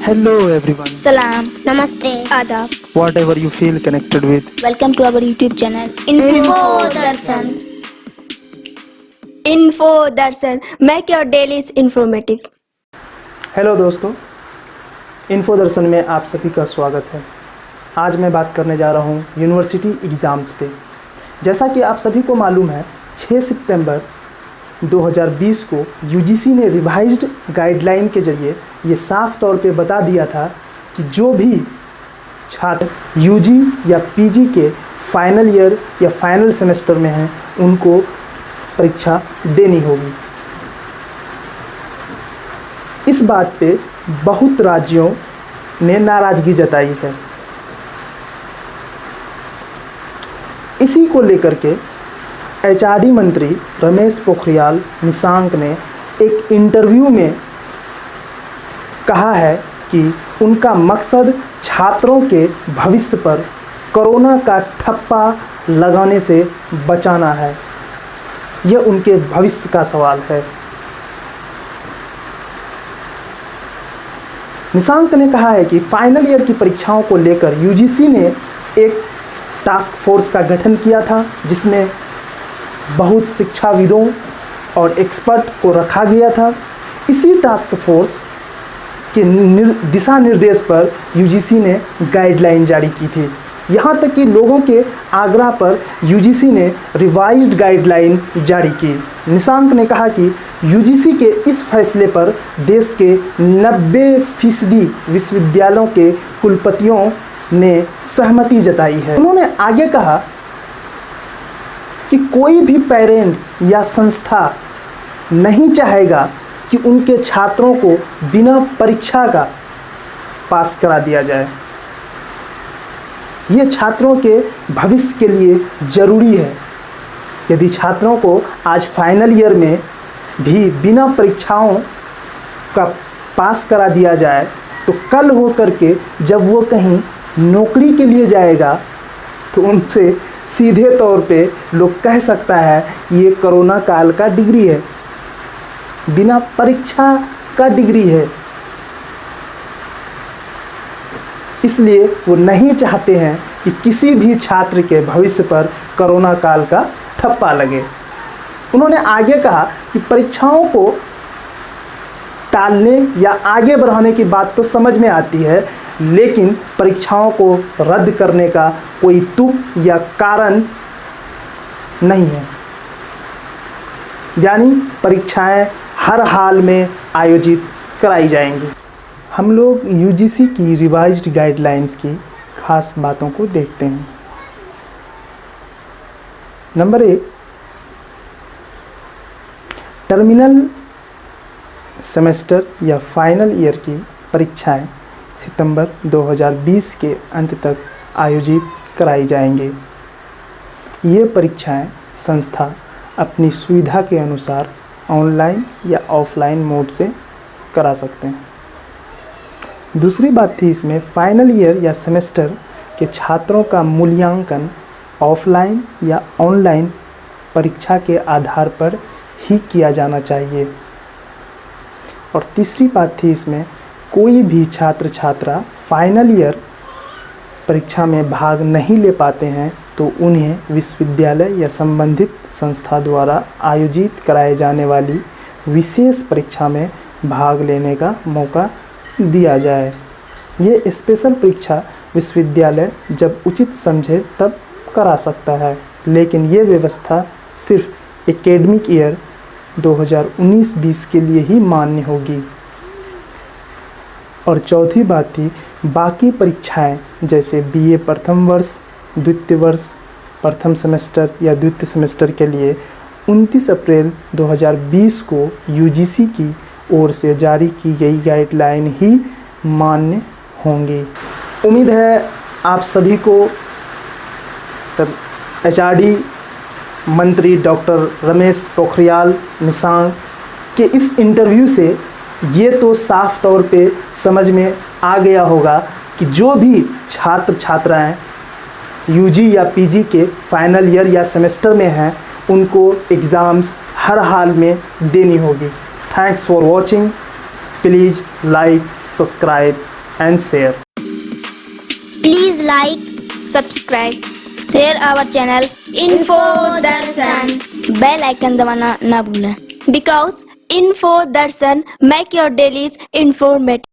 Hello everyone. Salam. नमस्ते। Adab. Whatever you feel connected with. Welcome to our YouTube channel. Info Darshan. Info Darshan. Make your days informative. Hello दोस्तों, info दर्शन में आप सभी का स्वागत है। आज मैं बात करने जा रहा हूँ यूनिवर्सिटी एग्ज़ाम्स पे। जैसा कि आप सभी को मालूम है, 6 सितंबर 2020 को यूजीसी ने रिवाइज्ड गाइडलाइन के ज़रिए ये साफ तौर पे बता दिया था कि जो भी छात्र यूजी या पीजी के फाइनल ईयर या फाइनल सेमेस्टर में हैं उनको परीक्षा देनी होगी। इस बात पे बहुत राज्यों ने नाराज़गी जताई है। इसी को लेकर के एचआरडी मंत्री रमेश पोखरियाल निशंक ने एक इंटरव्यू में कहा है कि उनका मकसद छात्रों के भविष्य पर कोरोना का ठप्पा लगाने से बचाना है। यह उनके भविष्य का सवाल है। निशंक ने कहा है कि फाइनल ईयर की परीक्षाओं को लेकर यूजीसी ने एक टास्क फोर्स का गठन किया था, जिसमें बहुत शिक्षाविदों और एक्सपर्ट को रखा गया था। इसी टास्क फोर्स के दिशा निर्देश पर यूजीसी ने गाइडलाइन जारी की थी। यहाँ तक कि लोगों के आग्रह पर यूजीसी ने रिवाइज्ड गाइडलाइन जारी की। निशंक ने कहा कि यूजीसी के इस फैसले पर देश के 90% विश्वविद्यालयों के कुलपतियों ने सहमति जताई है। उन्होंने आगे कहा कि कोई भी पेरेंट्स या संस्था नहीं चाहेगा कि उनके छात्रों को बिना परीक्षा का पास करा दिया जाए। ये छात्रों के भविष्य के लिए ज़रूरी है। यदि छात्रों को आज फाइनल ईयर में भी बिना परीक्षाओं का पास करा दिया जाए तो कल हो करके जब वो कहीं नौकरी के लिए जाएगा तो उनसे सीधे तौर पे लोग कह सकता है ये कोरोना काल का डिग्री है, बिना परीक्षा का डिग्री है। इसलिए वो नहीं चाहते हैं कि किसी भी छात्र के भविष्य पर कोरोना काल का ठप्पा लगे। उन्होंने आगे कहा कि परीक्षाओं को टालने या आगे बढ़ाने की बात तो समझ में आती है, लेकिन परीक्षाओं को रद्द करने का कोई तुक या कारण नहीं है। यानी परीक्षाएं हर हाल में आयोजित कराई जाएंगी। हम लोग यूजीसी की रिवाइज्ड गाइडलाइंस की खास बातों को देखते हैं। नंबर 1, टर्मिनल सेमेस्टर या फाइनल ईयर की परीक्षाएं सितंबर 2020 के अंत तक आयोजित कराई जाएंगी। ये परीक्षाएं संस्था अपनी सुविधा के अनुसार ऑनलाइन या ऑफलाइन मोड से करा सकते हैं। दूसरी बात थी इसमें, फाइनल ईयर या सेमेस्टर के छात्रों का मूल्यांकन ऑफलाइन या ऑनलाइन परीक्षा के आधार पर ही किया जाना चाहिए। और तीसरी बात थी इसमें, कोई भी छात्र छात्रा फाइनल ईयर परीक्षा में भाग नहीं ले पाते हैं तो उन्हें विश्वविद्यालय या संबंधित संस्था द्वारा आयोजित कराए जाने वाली विशेष परीक्षा में भाग लेने का मौका दिया जाए। ये स्पेशल परीक्षा विश्वविद्यालय जब उचित समझे तब करा सकता है, लेकिन ये व्यवस्था सिर्फ एकेडमिक ईयर 2019-20 के लिए ही मान्य होगी। और चौथी बात थी, बाकी परीक्षाएं जैसे बीए प्रथम वर्ष, द्वितीय वर्ष, प्रथम सेमेस्टर या द्वितीय सेमेस्टर के लिए 29 अप्रैल 2020 को यूजीसी की ओर से जारी की गई गाइडलाइन ही मान्य होंगी। उम्मीद है आप सभी को एचआरडी मंत्री डॉक्टर रमेश पोखरियाल निशंक के इस इंटरव्यू से ये तो साफ तौर पे समझ में आ गया होगा कि जो भी छात्र छात्राएं यूजी या पीजी के फाइनल ईयर या सेमेस्टर में हैं उनको एग्ज़ाम्स हर हाल में देनी होगी। Thanks for watching. Please like, subscribe and share. Please like, subscribe, share our channel Info Darshan. Bell icon दबाना ना भूलें, because Info Darshan make your dailies informative.